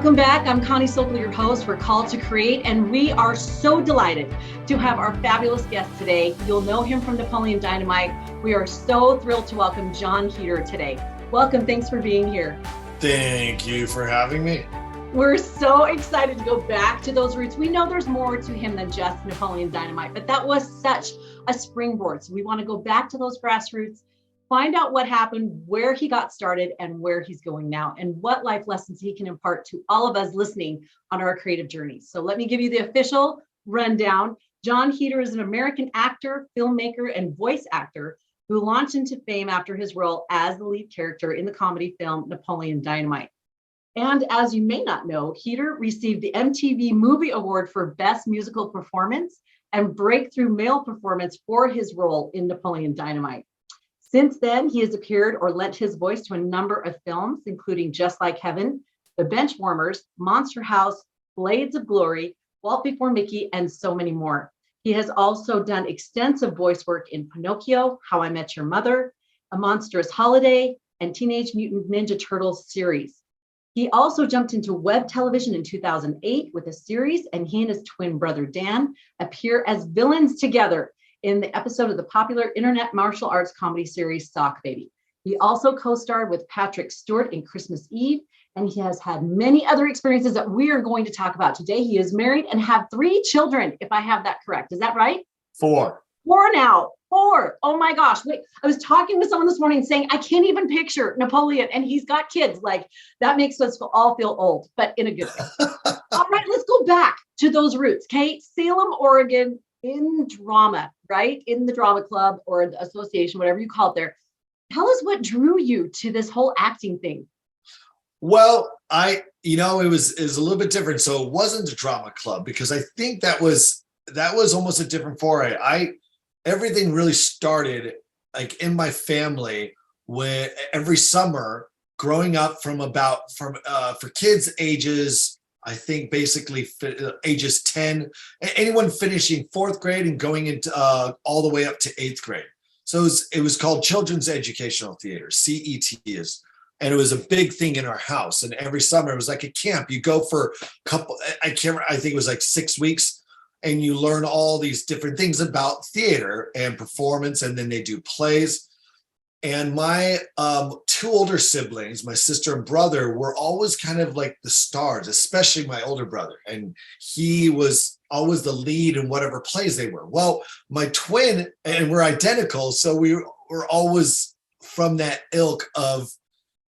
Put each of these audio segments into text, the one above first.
Welcome back. I'm Connie Sokol, your host for Call to Create, and we are so delighted to have our fabulous guest today. You'll know him from Napoleon Dynamite. We are so thrilled to welcome Jon Heder today. Welcome. Thanks for being here. Thank you for having me. We're so excited to go back to those roots. We know there's more to him than just Napoleon Dynamite, but that was such a springboard. So we want to go back to those grassroots, find out what happened, where he got started, and where he's going now, and what life lessons he can impart to all of us listening on our creative journeys. So let me give you the official rundown. Jon Heder is an American actor, filmmaker, and voice actor who launched into fame after his role as the lead character in the comedy film Napoleon Dynamite. And as you may not know, Heder received the MTV Movie Award for Best Musical Performance and Breakthrough Male Performance for his role in Napoleon Dynamite. Since then, he has appeared or lent his voice to a number of films, including Just Like Heaven, The Benchwarmers, Monster House, Blades of Glory, Walt Before Mickey, and so many more. He has also done extensive voice work in Pinocchio, How I Met Your Mother, A Monstrous Holiday, and Teenage Mutant Ninja Turtles series. He also jumped into web television in 2008 with a series, and he and his twin brother Dan appear as villains together in the episode of the popular internet martial arts comedy series Sock Baby. He also co-starred with Patrick Stewart in Christmas Eve, and he has had many other experiences that we are going to talk about today. He is married and have 3 children, if I have that correct. Is that right? 4. 4 now. 4. Oh my gosh. Wait, I was talking with someone this morning saying, I can't even picture Napoleon, and he's got kids. Like, that makes us all feel old, but in a good way. All right, let's go back to those roots, okay? Salem, Oregon, in drama, right? In the drama club or the association, whatever you call it there. Tell us what drew you to this whole acting thing. Well, it was a little bit different. So it wasn't a drama club because I think that was almost a different foray. Everything really started like in my family when every summer growing up for kids ages, I think basically ages 10, anyone finishing 4th grade and going into all the way up to 8th grade. So it was called Children's Educational Theater, CET is, and it was a big thing in our house. And every summer it was like a camp. You go for a couple, I think it was like 6 weeks, and you learn all these different things about theater and performance, and then they do plays. And my 2 older siblings, my sister and brother, were always kind of like the stars, especially my older brother. And he was always the lead in whatever plays they were. Well, my twin, and we're identical, so we were always from that ilk of,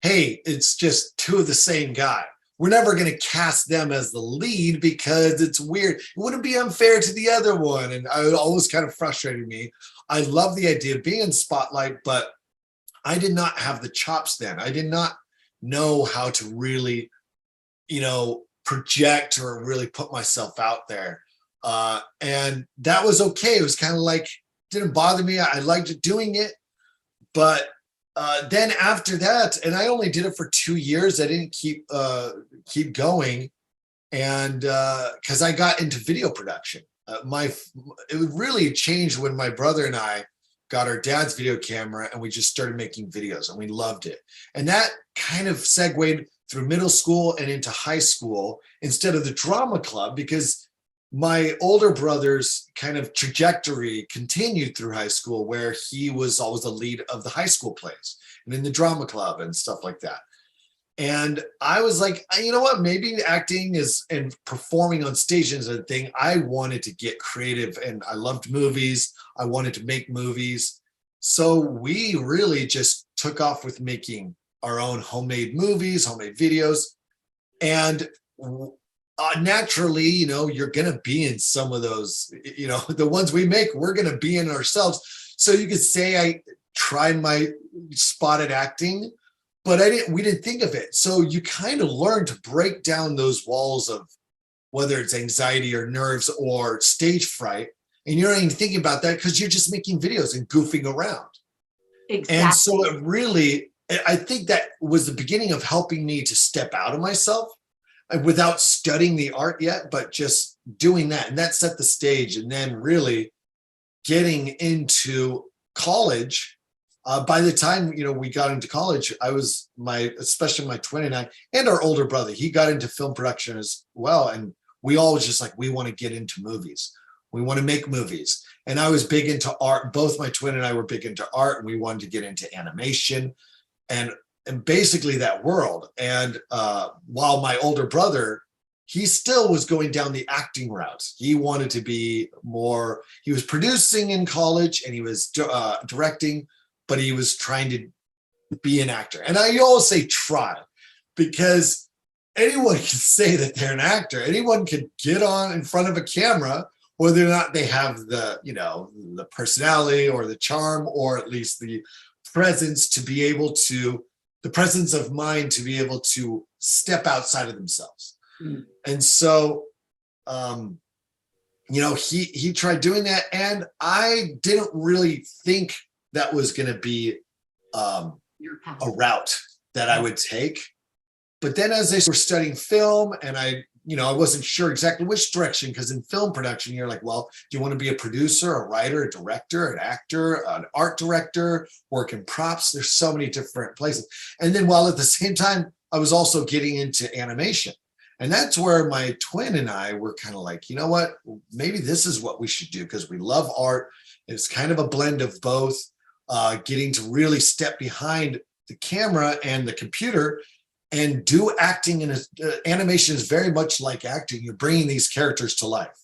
hey, it's just 2 of the same guy. We're never going to cast them as the lead because it's weird. It wouldn't be unfair to the other one. And it always kind of frustrated me. I love the idea of being in spotlight, but I did not have the chops then. I did not know how to really, project or really put myself out there. And that was okay. It was kind of like, didn't bother me. I liked doing it. But then after that, and I only did it for 2 years. I didn't keep going. And because I got into video production. It really changed when my brother and I got our dad's video camera and we just started making videos, and we loved it. And that kind of segued through middle school and into high school instead of the drama club, because my older brother's kind of trajectory continued through high school, where he was always the lead of the high school plays and in the drama club and stuff like that. And I was like, you know what, maybe acting and performing on stage is a thing. I wanted to get creative, and I loved movies. I wanted to make movies. So we really just took off with making our own homemade movies, homemade videos. And naturally, you're going to be in some of those, the ones we make, we're going to be in ourselves. So you could say I tried my spot at acting, but we didn't think of it. So you kind of learn to break down those walls of whether it's anxiety or nerves or stage fright. And you're not even thinking about that because you're just making videos and goofing around. Exactly. And so I think that was the beginning of helping me to step out of myself without studying the art yet, but just doing that. And that set the stage. And then really getting into college, By the time, we got into college, especially my twin and I, and our older brother, he got into film production as well. And we all was just like, we want to get into movies. We want to make movies. And I was big into art. Both my twin and I were big into art, and we wanted to get into animation and basically that world. And while my older brother, he still was going down the acting route. He wanted to be more, he was producing in college and he was directing, but he was trying to be an actor. And I always say try, because anyone can say that they're an actor. Anyone can get on in front of a camera, whether or not they have the personality or the charm, or at least the presence the presence of mind to be able to step outside of themselves. Mm. And so, he tried doing that, and I didn't really think that was going to be a route that I would take. But then as I were studying film, and I wasn't sure exactly which direction, because in film production, you're like, well, do you want to be a producer, a writer, a director, an actor, an art director, work in props? There's so many different places. And then while at the same time, I was also getting into animation. And that's where my twin and I were kind of like, you know what, maybe this is what we should do, because we love art. It's kind of a blend of both, getting to really step behind the camera and the computer and do acting. And animation is very much like acting. You're bringing these characters to life.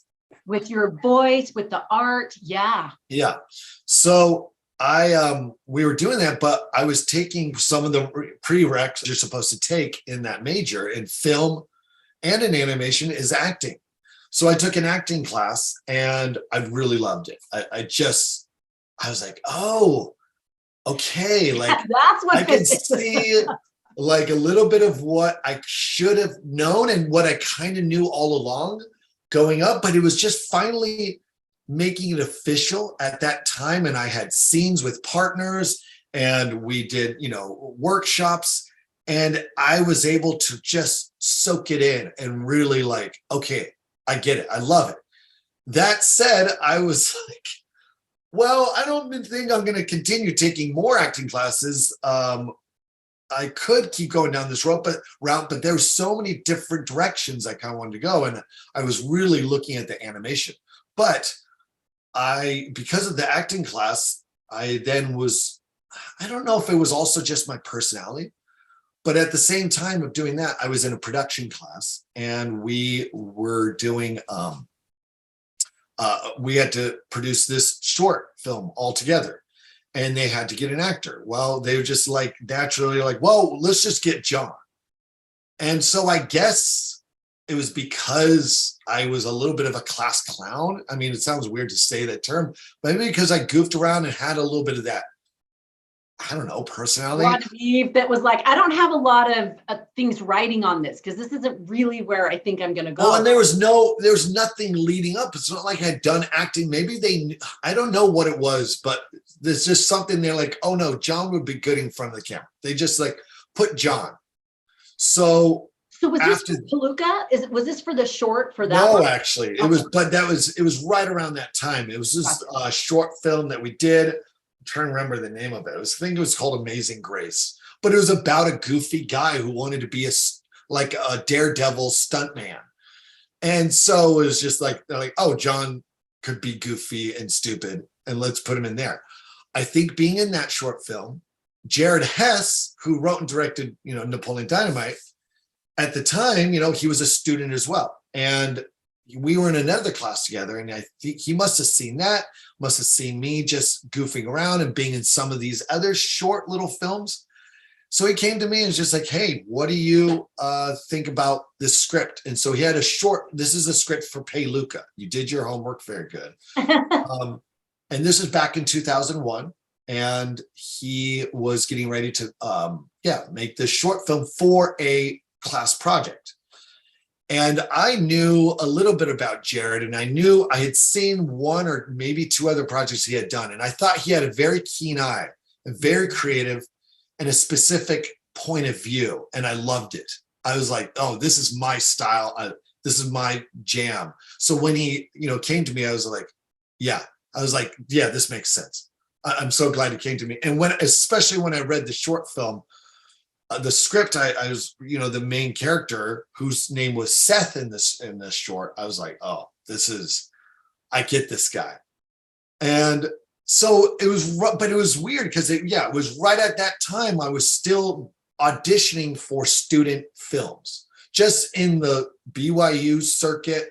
With your voice, with the art. Yeah. Yeah. So we were doing that, but I was taking some of the prereqs you're supposed to take in that major in film and in animation is acting. So I took an acting class and I really loved it. I was like, oh, okay. Like that's what I can see like a little bit of what I should have known and what I kind of knew all along going up, but it was just finally making it official at that time. And I had scenes with partners and we did, workshops, and I was able to just soak it in and really like, okay, I get it. I love it. That said, I was like, well, I don't think I'm going to continue taking more acting classes. I could keep going down this route, but there's so many different directions I kind of wanted to go. And I was really looking at the animation. But because of the acting class, I then I don't know if it was also just my personality, but at the same time of doing that, I was in a production class, and we were doing, we had to produce this short film all together, and they had to get an actor. Well, they were just like naturally like, well, let's just get Jon. And so I guess it was because I was a little bit of a class clown. I mean, it sounds weird to say that term, but maybe because I goofed around and had a little bit of that, I don't know, personality. That was like, I don't have a lot of things writing on this, because this isn't really where I think I'm going to go. Oh, and there's nothing leading up. It's not like I'd done acting. Maybe I don't know what it was, but there's just something they're like, oh no, Jon would be good in front of the camera. They just like put Jon. So was this for Palooka? Was this for the short for that? No, one? Actually, it was, but it was right around that time. It was this short film that we did. I'm trying to remember the name of it. I think it was called Amazing Grace, but it was about a goofy guy who wanted to be a daredevil stuntman. And so it was just like, they're like, oh, Jon could be goofy and stupid, and let's put him in there. I think being in that short film, Jared Hess, who wrote and directed, Napoleon Dynamite, at the time, he was a student as well. And we were in another class together, and I think he must have seen that, must have seen me just goofing around and being in some of these other short little films. So he came to me and was just like, hey, what do you think about this script? And so he had this is a script for Palooka. You did your homework very good. And this is back in 2001. And he was getting ready to make this short film for a class project. And I knew a little bit about Jared, and I knew I had seen one or maybe two other projects he had done. And I thought he had a very keen eye and very creative and a specific point of view. And I loved it. I was like, oh, this is my style. This is my jam. So when he, came to me, I was like, yeah, this makes sense. I'm so glad it came to me. And especially when I read the short film, the script, I was, the main character whose name was Seth in this short. I was like, oh, I get this guy. And so it was, but it was weird because it was right at that time I was still auditioning for student films, just in the BYU circuit,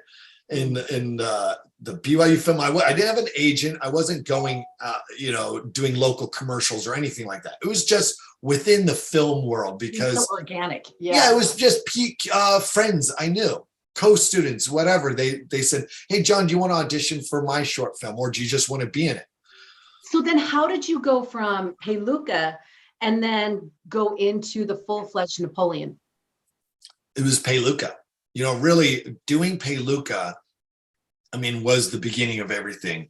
in the BYU film. I didn't have an agent. I wasn't going, doing local commercials or anything like that. It was just within the film world because so organic. Yeah, it was just friends I knew, co-students, whatever. They said, hey, Jon, do you want to audition for my short film, or do you just want to be in it? So then how did you go from Peluca and then go into the full-fledged Napoleon? It was Peluca. Really doing Peluca, was the beginning of everything.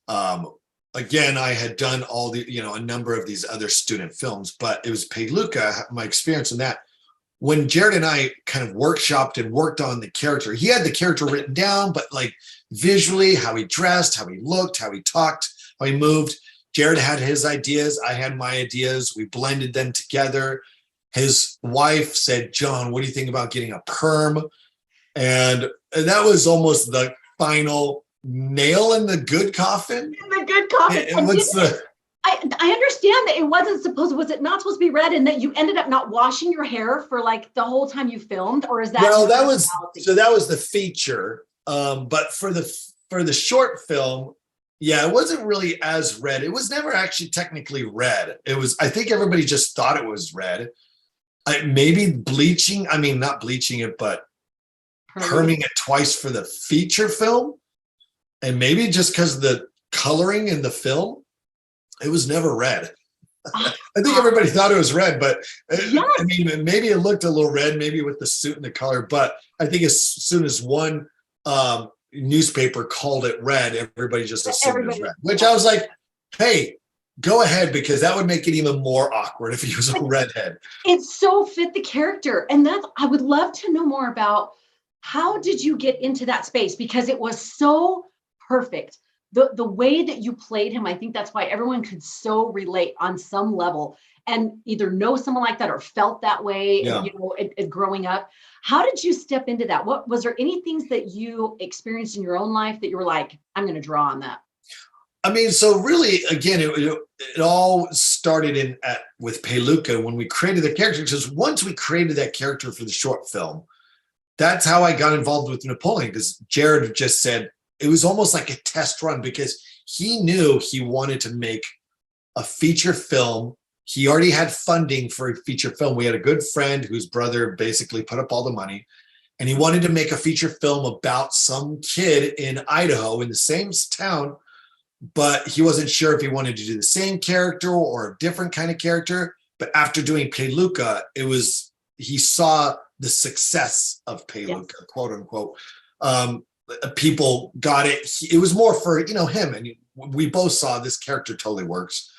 Again, I had done all a number of these other student films, but it was Peluca, my experience in that. When Jared and I kind of workshopped and worked on the character, he had the character written down, but like visually, how he dressed, how he looked, how he talked, how he moved. Jared had his ideas. I had my ideas. We blended them together. His wife said, Jon, what do you think about getting a perm? And that was almost the final nail in the good coffin. In the good coffin. And I understand that it was it not supposed to be red, and that you ended up not washing your hair for like the whole time you filmed, or is that? Well, that was the feature. But for the short film, it wasn't really as red. It was never actually technically red. I think everybody just thought it was red. Maybe bleaching, not bleaching it, but perming it twice for the feature film. And maybe just because of the coloring in the film, it was never red. I think everybody thought it was red, but maybe it looked a little red, maybe with the suit and the color. But I think as soon as one newspaper called it red, everybody just assumed it was red, which I was like, hey, go ahead, because that would make it even more awkward if he was a redhead. It so fit the character. And I would love to know more about, how did you get into that space? Because it was so perfect. The way that you played him, I think that's why everyone could so relate on some level and either know someone like that or felt that way, growing up. How did you step into that? Was there any things that you experienced in your own life that you were like, I'm going to draw on that? So really, again, it all started with Peluca when we created the character, because once we created that character for the short film, that's how I got involved with Napoleon, because Jared just said, it was almost like a test run, because he knew he wanted to make a feature film. He already had funding for a feature film. We had a good friend whose brother basically put up all the money, and he wanted to make a feature film about some kid in Idaho in the same town, but he wasn't sure if he wanted to do the same character or a different kind of character. But after doing Peluca, he saw the success of Peluca, yes, quote unquote. People got it. It was more for, him. And we both saw this character totally works.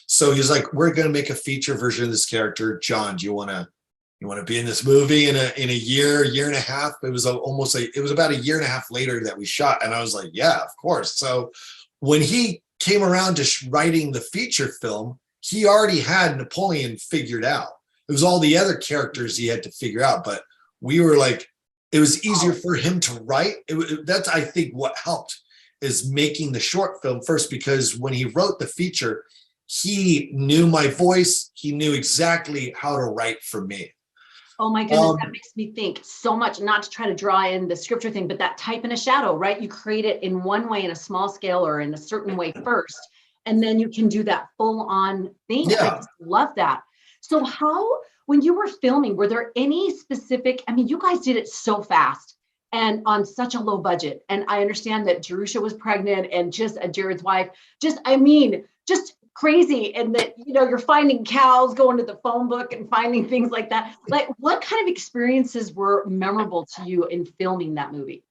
So he's like, we're going to make a feature version of this character. Jon, do you want to be in this movie in a year and a half? It was about a year and a half later that we shot. And I was like, yeah, of course. So when he came around to writing the feature film, he already had Napoleon figured out. It was all the other characters he had to figure out. But we were like, it was easier for him to write. That's, I think, what helped is making the short film first, because when he wrote the feature, he knew my voice. He knew exactly how to write for me. Oh my goodness, that makes me think so much, not to try to draw in the scripture thing, but that type in a shadow, right? You create it in one way, in a small scale or in a certain way first, and then you can do that full on thing. Yeah. I just love that. So when you were filming, were there any specific, you guys did it so fast and on such a low budget. And I understand that Jerusha was pregnant and just Jared's wife, just crazy. And that, you're finding cows, going to the phone book and finding things like that. Like, what kind of experiences were memorable to you in filming that movie?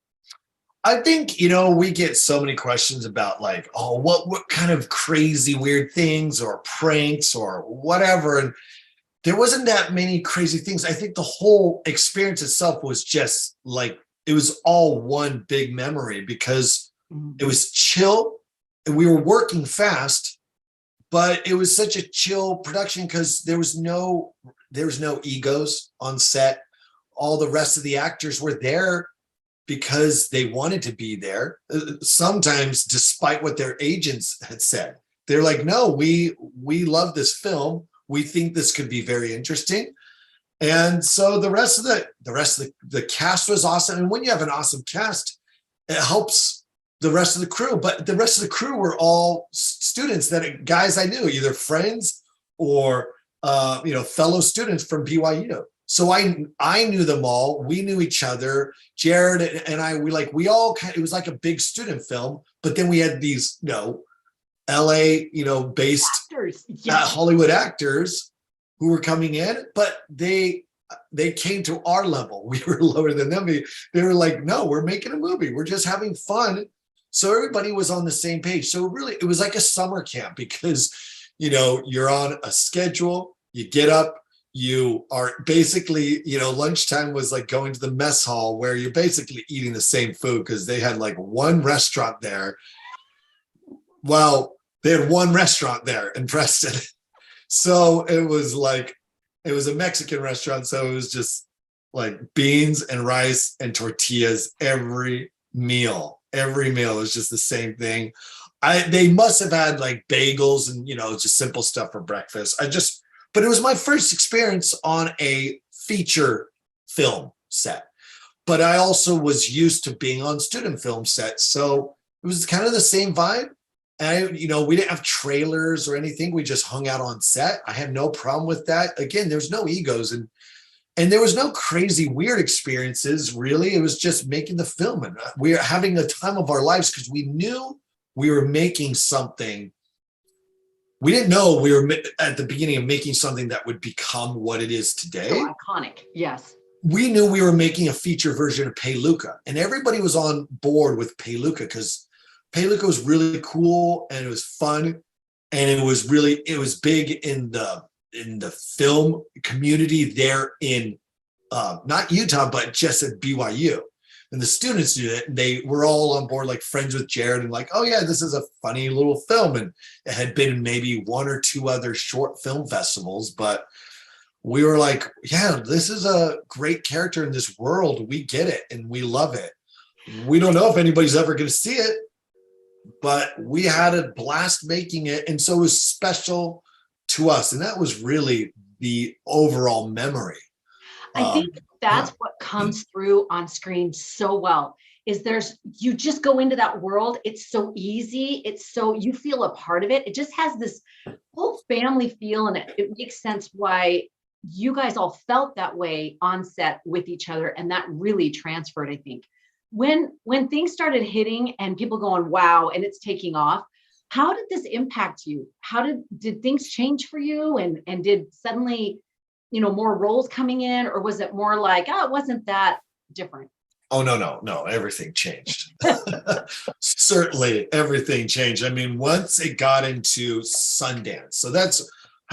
I think, we get so many questions about like, oh, what kind of crazy, weird things or pranks or whatever. And there wasn't that many crazy things. I think the whole experience itself was just like, it was all one big memory, because it was chill and we were working fast, but it was such a chill production because there was no egos on set. All the rest of the actors were there because they wanted to be there. Sometimes, despite what their agents had said, they're like, "No, we love this film. We think this could be very interesting." And so the rest of the cast was awesome. And when you have an awesome cast, it helps the rest of the crew. But the rest of the crew were all students guys I knew, either friends or fellow students from BYU. So I knew them all. We knew each other. Jared and I, we all kind of, it was like a big student film. But then we had these, LA, based actors. Yes. Hollywood actors who were coming in, but they came to our level. We were lower than them. They were like, "No, we're making a movie. We're just having fun." So everybody was on the same page. So really, it was like a summer camp because, you're on a schedule, you get up, you are basically, lunchtime was like going to the mess hall where you're basically eating the same food because they had like one restaurant there. Well, they had one restaurant there in Preston. So it was a Mexican restaurant. So it was just like beans and rice and tortillas every meal. Every meal was just the same thing. They must have had like bagels and, just simple stuff for breakfast. But it was my first experience on a feature film set. But I also was used to being on student film sets. So it was kind of the same vibe. And we didn't have trailers or anything. We just hung out on set. I had no problem with that. Again, there's no egos and there was no crazy weird experiences, really. It was just making the film. And we were having the time of our lives because we knew we were making something. We didn't know we were at the beginning of making something that would become what it is today. So iconic, yes. We knew we were making a feature version of Pay Luca. And everybody was on board with Pay Luca because Pay Luca was really cool and it was fun. And it was big in the film community there in not Utah, but just at BYU. And the students knew it. And they were all on board, like friends with Jared and like, "Oh yeah, this is a funny little film." And it had been in maybe one or two other short film festivals, but we were like, "Yeah, this is a great character in this world. We get it and we love it. We don't know if anybody's ever going to see it, but we had a blast making it." And so it was special to us. And that was really the overall memory. I think that's what comes through on screen so well is you just go into that world. It's so easy. You feel a part of it. It just has this whole family feel and it makes sense why you guys all felt that way on set with each other. And that really transferred, I think. When things started hitting and people going, "Wow," and it's taking off, how did this impact you? How did things change for you? And did suddenly, more roles coming in, or was it more like, "Oh, it wasn't that different"? Oh, no, everything changed. Certainly everything changed. I mean, once it got into Sundance, so that's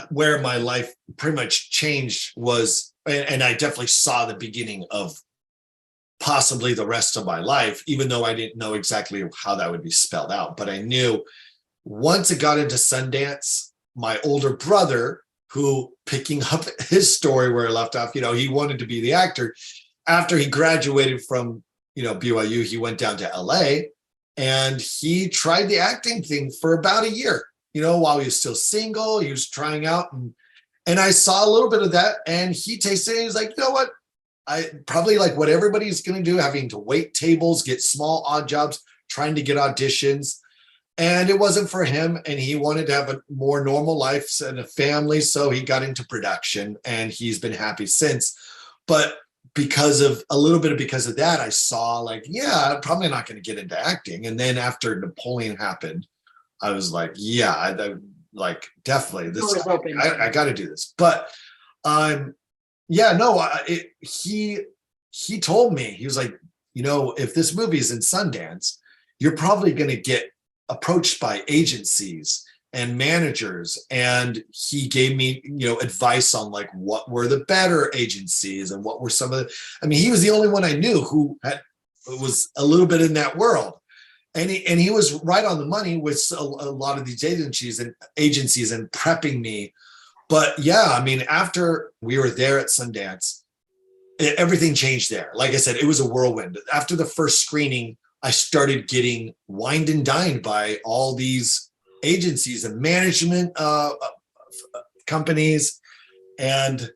where my life pretty much changed and I definitely saw the beginning of possibly the rest of my life, even though I didn't know exactly how that would be spelled out. But I knew once it got into Sundance, my older brother, who, picking up his story where I left off, he wanted to be the actor. After he graduated from, BYU, he went down to LA and he tried the acting thing for about a year, while he was still single. He was trying out and I saw a little bit of that and he tasted it. He was like, "You know what? I probably like what everybody's going to do, having to wait tables, get small odd jobs, trying to get auditions." And it wasn't for him. And he wanted to have a more normal life and a family. So he got into production and he's been happy since. But because of that, I saw like, yeah, I'm probably not going to get into acting. And then after Napoleon happened, I was like, yeah, definitely this, I got to do this. But he told me, he was like, if this movie is in Sundance, you're probably going to get approached by agencies and managers. And he gave me, advice on like what were the better agencies and what were some of the, he was the only one I knew who was a little bit in that world. And he was right on the money with a lot of these agencies and prepping me. But yeah, I mean, after we were there at Sundance, everything changed there. Like I said, it was a whirlwind. After the first screening, I started getting wined and dined by all these agencies and management companies. And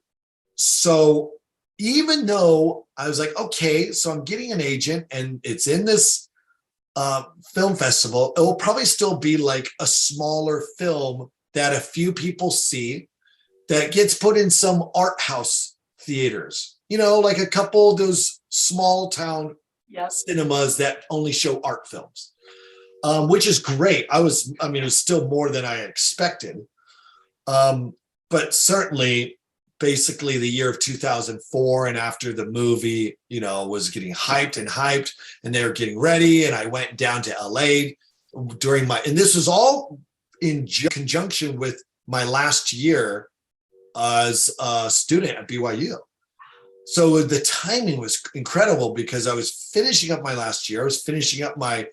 so even though I was like, okay, so I'm getting an agent and it's in this film festival, it will probably still be like a smaller film that a few people see that gets put in some art house theaters, like a couple of those small town cinemas that only show art films, which is great. It was still more than I expected. But certainly, basically the year of 2004 and after the movie, was getting hyped, and they were getting ready. And I went down to LA and this was all in conjunction with my last year as a student at BYU. So the timing was incredible because I was finishing up my last year. I was finishing up my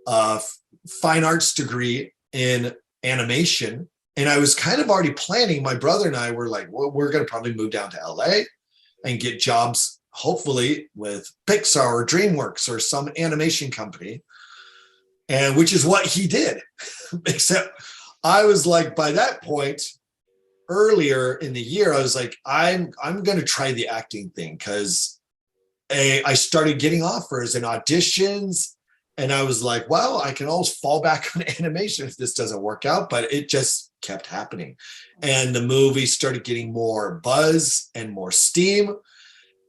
fine arts degree in animation. And I was kind of already planning. My brother and I were like, well, we're going to probably move down to LA and get jobs, hopefully with Pixar or DreamWorks or some animation company. And which is what he did. Except I was like, by that point, earlier in the year, I was like, I'm going to try the acting thing because I started getting offers and auditions. And I was like, well, I can always fall back on animation if this doesn't work out. But it just kept happening. And the movie started getting more buzz and more steam.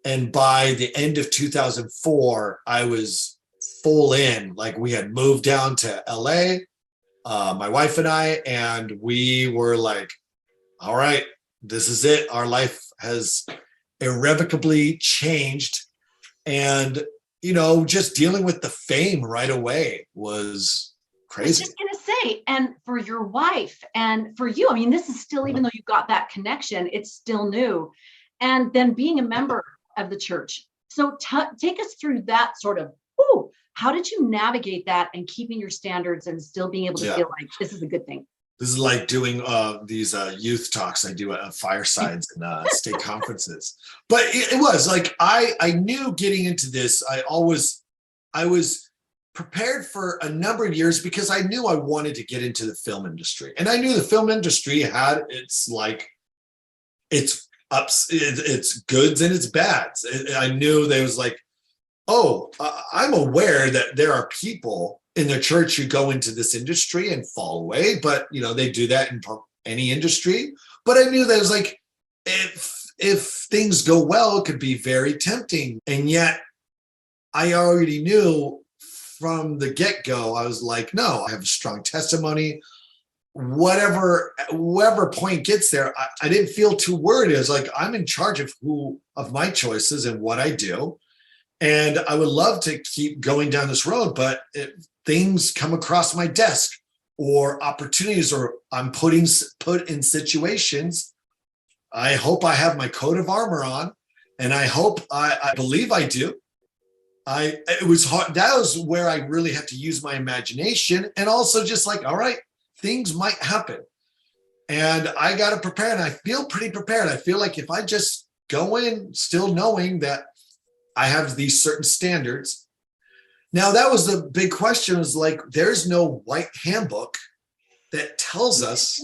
And by the end of 2004, I was full in. Like we had moved down to LA, my wife and I, and we were like, all right, this is it. Our life has irrevocably changed. And just dealing with the fame right away was crazy. I was just going to say, and for your wife and for you, this is still, even though you got that connection, it's still new. And then being a member of the church. So take us through that sort of, how did you navigate that and keeping your standards and still being able to feel like this is a good thing? This is like doing these youth talks I do at firesides and state conferences. But it was like, I knew getting into this, I was prepared for a number of years because I knew I wanted to get into the film industry. And I knew the film industry had its ups, its goods and its bads. I knew there was like, I'm aware that there are people in the church who go into this industry and fall away, but they do that in any industry. But I knew that it was like, if things go well, it could be very tempting. And yet I already knew from the get-go, I was like, no, I have a strong testimony. Whoever point gets there, I didn't feel too worried. It was like, I'm in charge of my choices and what I do. And I would love to keep going down this road, but if things come across my desk or opportunities, or I'm put in situations, I hope I have my coat of armor on, and I hope I believe I do. It was hard. That was where I really had to use my imagination, and also just like, all right, things might happen, and I got to prepare. And I feel pretty prepared. I feel like if I just go in still knowing that I have these certain standards. Now, that was the big question, was like, there's no white handbook that tells us,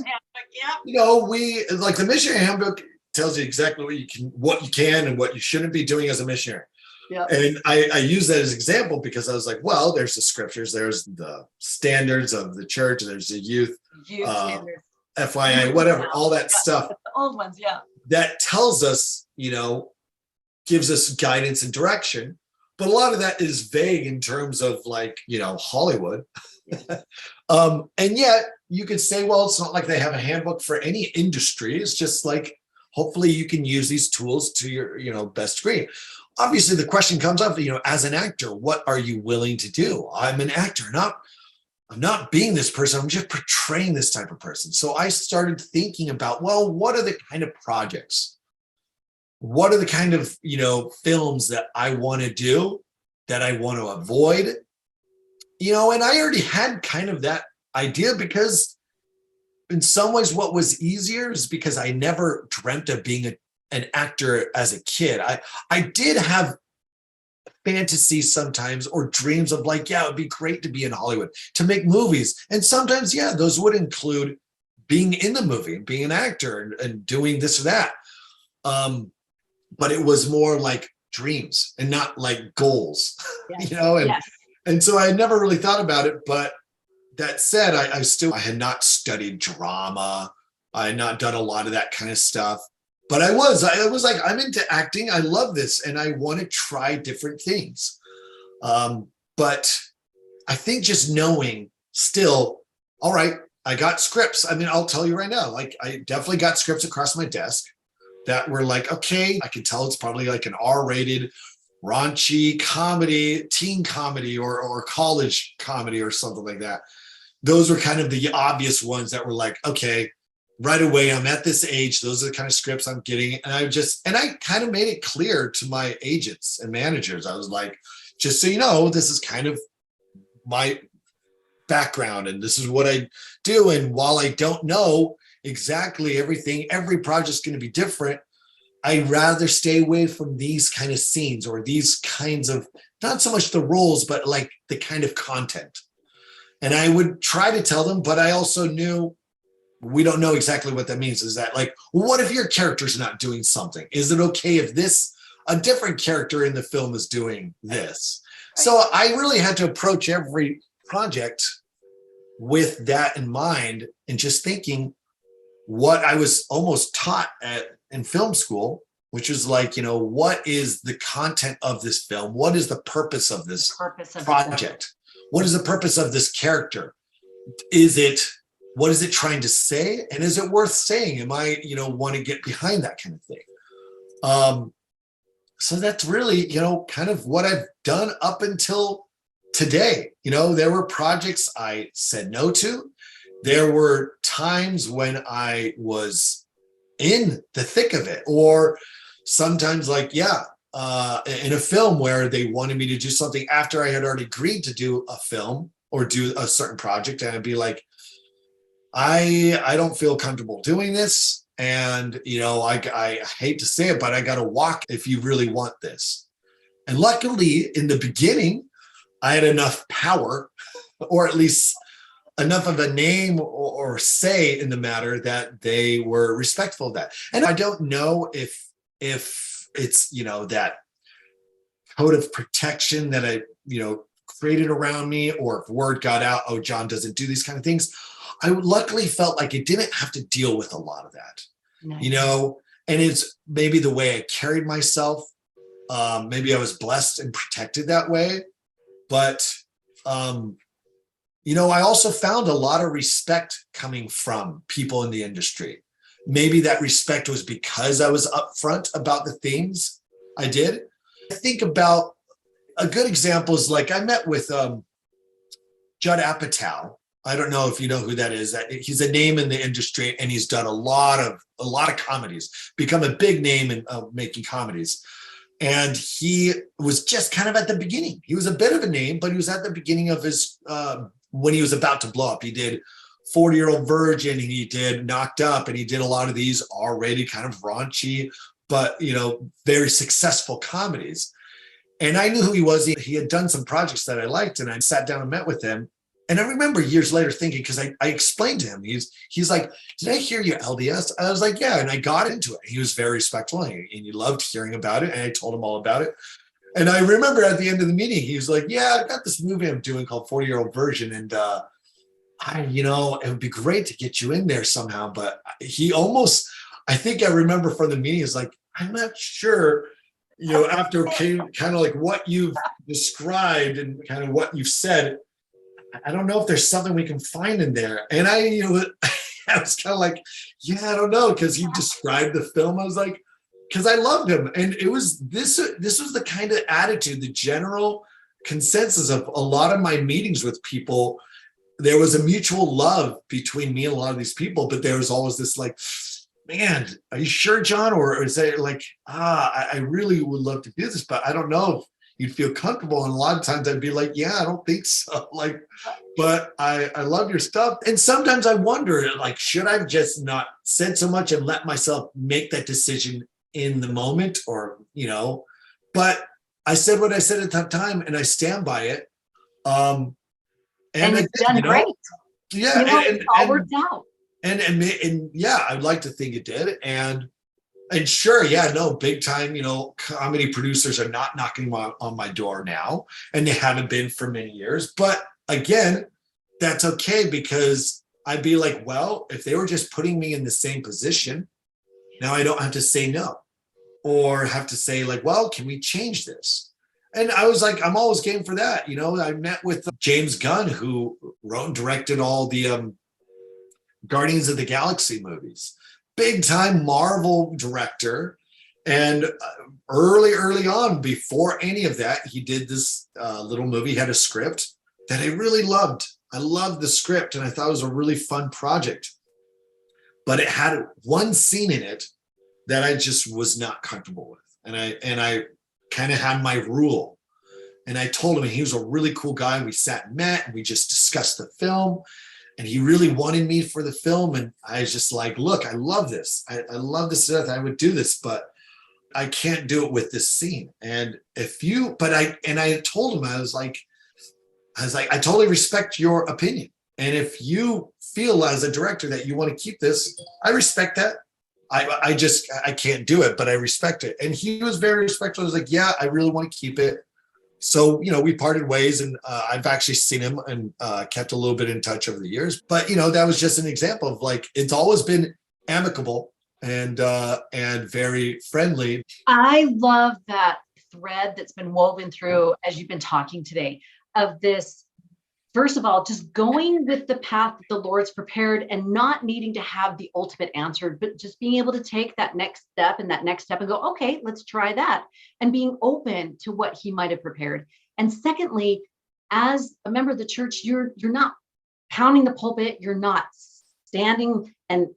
we like the missionary handbook tells you exactly what you can and what you shouldn't be doing as a missionary. Yep. And I use that as an example because I was like, well, there's the scriptures, there's the standards of the church, there's the youth standards, FYI, whatever, all that stuff. The old ones, yeah. That tells us, gives us guidance and direction. But a lot of that is vague in terms of like, Hollywood. And yet you could say, well, it's not like they have a handbook for any industry. It's just like, hopefully you can use these tools to your, best degree. Obviously the question comes up, as an actor, what are you willing to do? I'm an actor, I'm not being this person. I'm just portraying this type of person. So I started thinking about, well, what are the kind of projects? What are the kind of, films that I want to do, that I want to avoid? and I already had kind of that idea because in some ways what was easier is because I never dreamt of being an actor as a kid. I did have fantasies sometimes or dreams of like, yeah, it'd be great to be in Hollywood, to make movies. And sometimes, yeah, those would include being in the movie, being an actor and doing this or that. But it was more like dreams and not like goals, Yes. and Yes. and so I never really thought about it. But that said, I had not studied drama. I had not done a lot of that kind of stuff. But I was like, I'm into acting. I love this. And I want to try different things. But I think just knowing still, all right, I got scripts. I mean, I'll tell you right now, like I definitely got scripts across my desk that were like, okay, I can tell it's probably like an R-rated raunchy comedy, teen comedy or college comedy or something like that. Those were kind of the obvious ones that were like, okay, right away, I'm at this age. Those are the kind of scripts I'm getting. And I kind of made it clear to my agents and managers. I was like, just so you know, this is kind of my background and this is what I do. And while I don't know exactly everything, every project's going to be different. I'd rather stay away from these kind of scenes or these kinds of, not so much the roles, but like the kind of content. And I would try to tell them, but I also knew we don't know exactly what that means. Is that like, what if your character's not doing something? Is it okay if a different character in the film is doing this? Right. So I really had to approach every project with that in mind and just thinking what I was almost taught in film school, which is like, what is the content of this film? What is the purpose of this project? What is the purpose of this character? What is it trying to say? And is it worth saying? Am I, want to get behind that kind of thing? So that's really, kind of what I've done up until today. There were projects I said no to. There were times when I was in the thick of it, or sometimes like, in a film where they wanted me to do something after I had already agreed to do a film or do a certain project. And I'd be like, I don't feel comfortable doing this. And, I hate to say it, but I got to walk if you really want this. And luckily in the beginning, I had enough power, or at least enough of a name or say in the matter that they were respectful of that. And I don't know if it's, that code of protection that I, created around me, or if word got out, oh, Jon doesn't do these kind of things. I luckily felt like it didn't have to deal with a lot of that, Nice. And it's maybe the way I carried myself. Maybe I was blessed and protected that way. But, I also found a lot of respect coming from people in the industry. Maybe that respect was because I was upfront about the things I did. I think about a good example is like I met with Judd Apatow. I don't know if you know who that is. He's a name in the industry, and he's done a lot of comedies, become a big name in making comedies. And he was just kind of at the beginning. He was a bit of a name, but he was at the beginning of his, when he was about to blow up. He did 40-Year-Old Virgin, he did Knocked Up, and he did a lot of these already kind of raunchy, but, very successful comedies. And I knew who he was. He had done some projects that I liked, and I sat down and met with him. And I remember years later thinking, because I explained to him, he's like, did I hear you LDS? I was like, yeah. And I got into it. He was very respectful, and he loved hearing about it. And I told him all about it. And I remember at the end of the meeting, he was like, yeah, I've got this movie I'm doing called 40-Year-Old Virgin. And, it would be great to get you in there somehow. But I think I remember from the meeting, is like, I'm not sure, after came kind of like what you've described and kind of what you've said, I don't know if there's something we can find in there. And I was kind of like, yeah, I don't know. Cause he described the film. I was like, cause I loved him. And it was, this was the kind of attitude, the general consensus of a lot of my meetings with people. There was a mutual love between me and a lot of these people, but there was always this like, man, are you sure, Jon? Or is it like, I really would love to do this, but I don't know you'd feel comfortable. And a lot of times I'd be like, yeah, I don't think so. Like, but I love your stuff. And sometimes I wonder, like, should I just not said so much and let myself make that decision in the moment, or, but I said what I said at that time and I stand by it. And it's done great. Yeah. It all worked out. And yeah, I'd like to think it did. And sure, yeah, no, big time, comedy producers are not knocking on my door now, and they haven't been for many years. But again, that's okay, because I'd be like, well, if they were just putting me in the same position, now I don't have to say no, or have to say like, well, can we change this? And I was like, I'm always game for that. I met with James Gunn, who wrote and directed all the Guardians of the Galaxy movies. Big time Marvel director. And early on, before any of that, he did this little movie, he had a script that I really loved. I loved the script, and I thought it was a really fun project. But it had one scene in it that I just was not comfortable with. And I kind of had my rule. And I told him, and he was a really cool guy. We sat and met, and we just discussed the film. And he really wanted me for the film. And I was just like, look, I love this. I love this stuff. I would do this, but I can't do it with this scene. And I told him, I was like, I totally respect your opinion. And if you feel as a director that you want to keep this, I respect that. I can't do it, but I respect it. And he was very respectful. I was like, yeah, I really want to keep it. So, we parted ways, and I've actually seen him and kept a little bit in touch over the years. But, that was just an example of, like, it's always been amicable and very friendly. I love that thread that's been woven through as you've been talking today of this. First of all, just going with the path that the Lord's prepared and not needing to have the ultimate answer, but just being able to take that next step and go, okay, let's try that. And being open to what he might have prepared. And secondly, as a member of the church, you're not pounding the pulpit. You're not standing and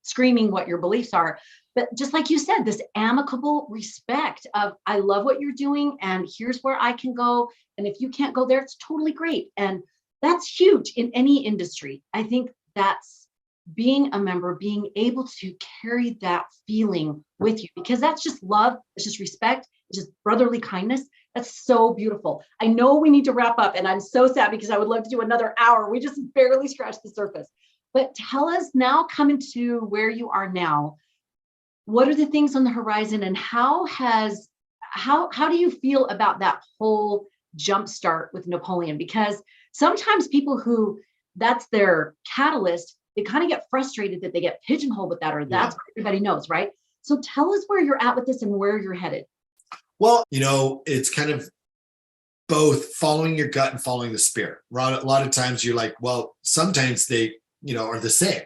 screaming what your beliefs are. But just like you said, this amicable respect of, I love what you're doing, and here's where I can go. And if you can't go there, it's totally great. And that's huge in any industry. I think that's being a member, being able to carry that feeling with you, because that's just love. It's just respect. It's just brotherly kindness. That's so beautiful. I know we need to wrap up, and I'm so sad because I would love to do another hour. We just barely scratched the surface. But tell us now, coming to where you are now, what are the things on the horizon, and how do you feel about that whole jumpstart with Napoleon? Because sometimes people who that's their catalyst, they kind of get frustrated that they get pigeonholed with that, or that's what everybody knows, right? So tell us where you're at with this and where you're headed. Well, it's kind of both following your gut and following the spirit. A lot of times you're like, well, sometimes they, are the same.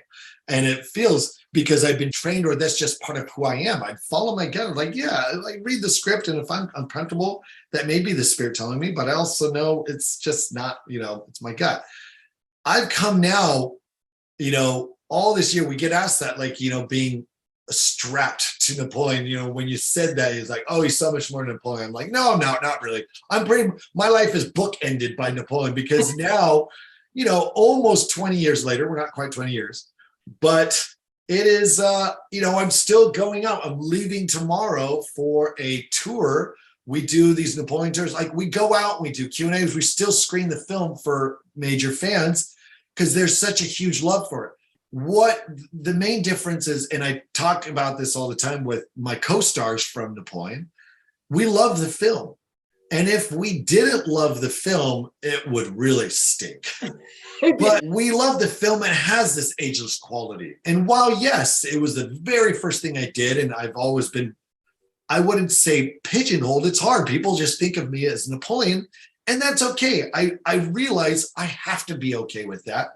And it feels, because I've been trained, or that's just part of who I am. I follow my gut. I'm like, yeah, like read the script. And if I'm uncomfortable, that may be the spirit telling me, but I also know it's just not, it's my gut. I've come now, all this year, we get asked that, like, being strapped to Napoleon, when you said that, he's like, oh, he's so much more than Napoleon. I'm like, no, not really. My life is bookended by Napoleon, because now, almost 20 years later, we're not quite 20 years, but it is, I'm still going out. I'm leaving tomorrow for a tour. We do these Napoleon tours. Like, we go out and we do Q&As. We still screen the film for major fans because there's such a huge love for it. What the main difference is, and I talk about this all the time with my co-stars from Napoleon, we love the film. And if we didn't love the film, it would really stink. But we love the film. It has this ageless quality. And while, yes, it was the very first thing I did, and I've always been, I wouldn't say pigeonholed. It's hard. People just think of me as Napoleon, and that's okay. I realize I have to be okay with that,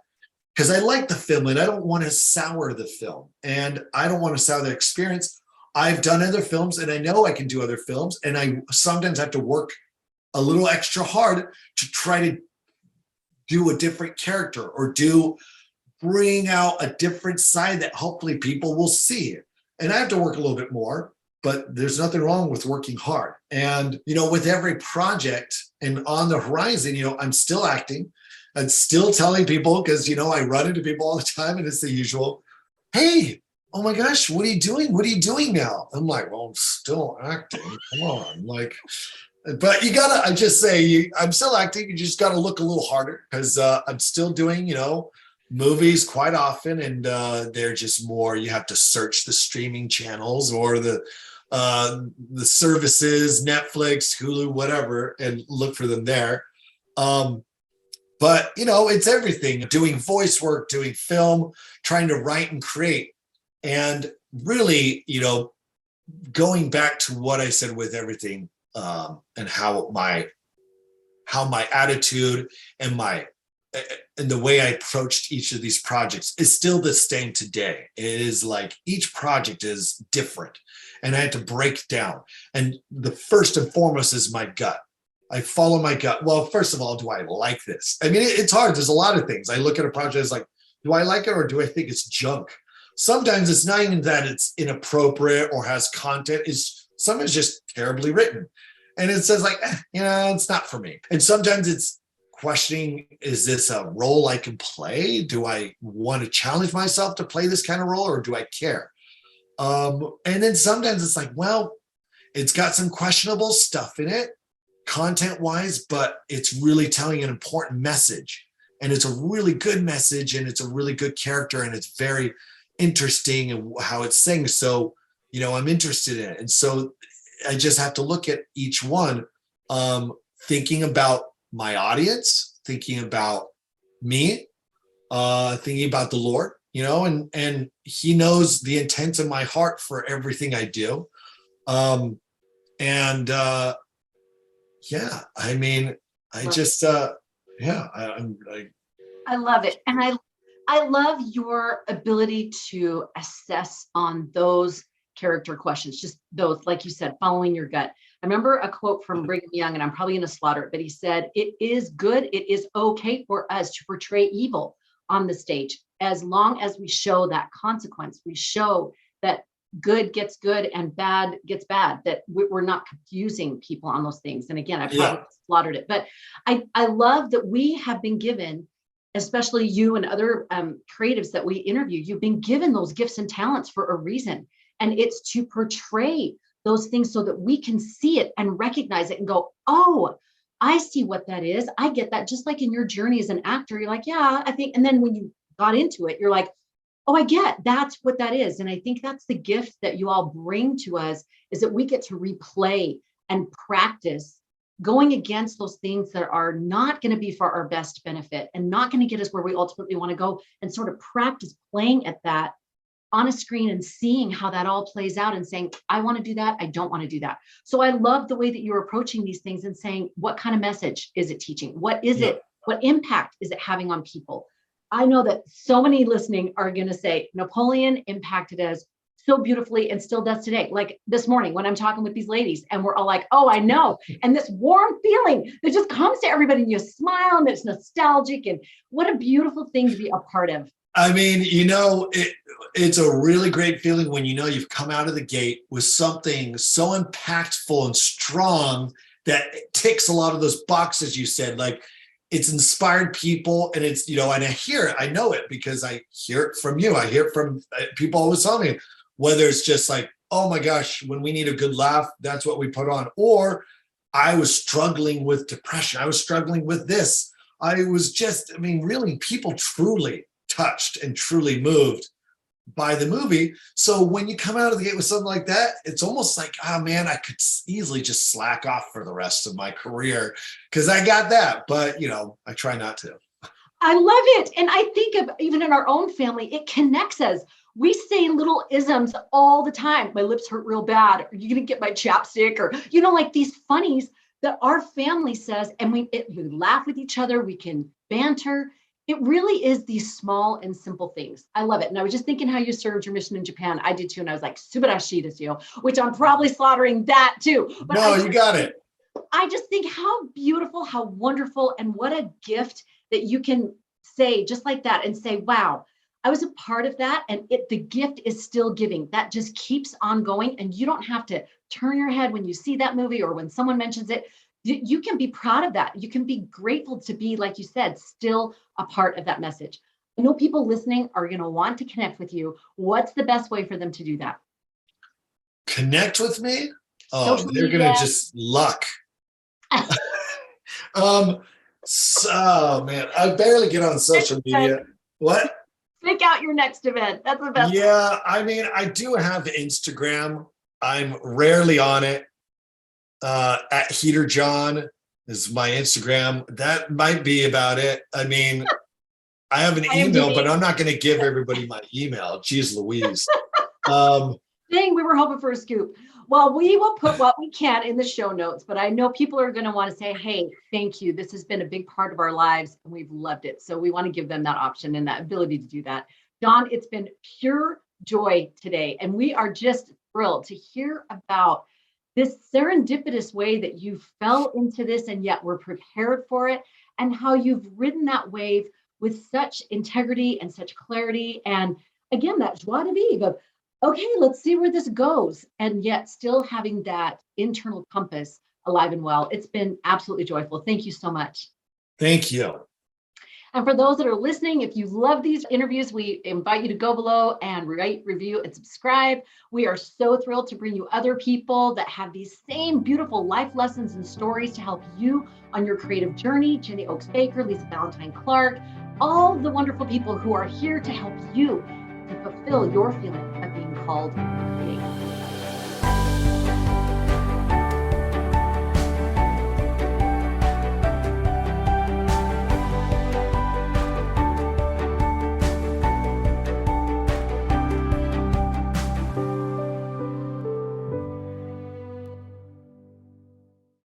because I like the film and I don't want to sour the film, and I don't want to sour the experience. I've done other films, and I know I can do other films, and I sometimes have to work a little extra hard to try to do a different character, or bring out a different side that hopefully people will see. And I have to work a little bit more. but there's nothing wrong with working hard. And, with every project and on the horizon, I'm still acting and still telling people, because, I run into people all the time and it's the usual, hey, oh my gosh, what are you doing? What are you doing now? I'm like, well, I'm still acting. Come on. Like, but I just say, I'm still acting. You just got to look a little harder, because I'm still doing, movies quite often. And they're just more, you have to search the streaming channels or the services, Netflix, Hulu, whatever, and look for them there. But it's everything, doing voice work, doing film, trying to write and create. And really, going back to what I said with everything, and how my attitude and the way I approached each of these projects is still the same today. It is like each project is different, and I had to break down. And the first and foremost is my gut. I follow my gut. Well, first of all, do I like this? I mean, it's hard. There's a lot of things. I look at a project as like, do I like it, or do I think it's junk? Sometimes it's not even that it's inappropriate or has content. Sometimes just terribly written. And it says like, it's not for me. And sometimes it's questioning, is this a role I can play? Do I want to challenge myself to play this kind of role, or do I care? And then sometimes it's like, well, it's got some questionable stuff in it, content-wise, but it's really telling an important message. And it's a really good message, and it's a really good character, and it's very interesting in how it's saying. So, I'm interested in it. And so I just have to look at each one, thinking about my audience, thinking about me, thinking about the Lord, and he knows the intent of my heart for everything I do. Yeah, I mean, I just, yeah, I love it. And I love your ability to assess on those character questions, just those, like you said, following your gut. I remember a quote from Brigham Young, and I'm probably going to slaughter it, but he said, it is good, it is okay for us to portray evil on the stage, as long as we show that consequence, we show that good gets good and bad gets bad, that we're not confusing people on those things. And again, I probably slaughtered it, but I love that we have been given, especially you and other creatives that we interview, you've been given those gifts and talents for a reason. And it's to portray those things so that we can see it and recognize it and go, oh, I see what that is. I get that. Just like in your journey as an actor, you're like, yeah, I think. And then when you got into it, you're like, oh, I get that's what that is. And I think that's the gift that you all bring to us, is that we get to replay and practice going against those things that are not going to be for our best benefit and not going to get us where we ultimately want to go, and sort of practice playing at that on a screen and seeing how that all plays out and saying, I want to do that. I don't want to do that. So I love the way that you're approaching these things and saying, what kind of message is it teaching? What is it? What impact is it having on people? I know that so many listening are going to say Napoleon impacted us so beautifully and still does today. Like this morning when I'm talking with these ladies and we're all like, oh, I know. And this warm feeling that just comes to everybody and you smile and it's nostalgic, and what a beautiful thing to be a part of. I mean, it's a really great feeling when you've come out of the gate with something so impactful and strong that it ticks a lot of those boxes you said. Like, it's inspired people, and it's, and I hear it, I know it because I hear it from you. I hear it from people always tell me, whether it's just like, oh my gosh, when we need a good laugh, that's what we put on. Or I was struggling with depression. I was struggling with this. Really, people truly touched and truly moved by the movie. So when you come out of the gate with something like that, it's almost like, oh man, I could easily just slack off for the rest of my career because I got that. But I try not to. I love it. And I think of even in our own family, it connects us. We say little isms all the time. My lips hurt real bad. Are you going to get my chapstick? Or, like these funnies that our family says, and we laugh with each other. We can banter. It really is these small and simple things. I love it. And I was just thinking how you served your mission in Japan. I did too. And I was like, subarashi desu yo, which I'm probably slaughtering that too. But no, you got it. I just think how beautiful, how wonderful, and what a gift that you can say just like that and say, wow, I was a part of that, and the gift is still giving. That just keeps on going, and you don't have to turn your head when you see that movie or when someone mentions it. You can be proud of that. You can be grateful to be, like you said, still a part of that message. I know people listening are going to want to connect with you. What's the best way for them to do that? Connect with me? Oh, Social they're media. gonna just luck. So man, I barely get on social media. What? Pick out your next event. That's the best. Yeah, I mean, I do have Instagram. I'm rarely on it. At Heater John is my Instagram. That might be about it. I mean, I have an email, but I'm not going to give everybody my email. Jeez Louise. Dang, we were hoping for a scoop. Well, we will put what we can in the show notes, but I know people are going to want to say, hey, thank you. This has been a big part of our lives and we've loved it. So we want to give them that option and that ability to do that. Jon, it's been pure joy today. And we are just thrilled to hear about this serendipitous way that you fell into this and yet were prepared for it, and how you've ridden that wave with such integrity and such clarity. And again, that joie de vivre of, okay, let's see where this goes. And yet still having that internal compass alive and well. It's been absolutely joyful. Thank you so much. Thank you. And for those that are listening, if you love these interviews, we invite you to go below and rate, review, and subscribe. We are so thrilled to bring you other people that have these same beautiful life lessons and stories to help you on your creative journey. Jenny Oakes Baker, Lisa Valentine Clark, all the wonderful people who are here to help you to fulfill your feeling of being called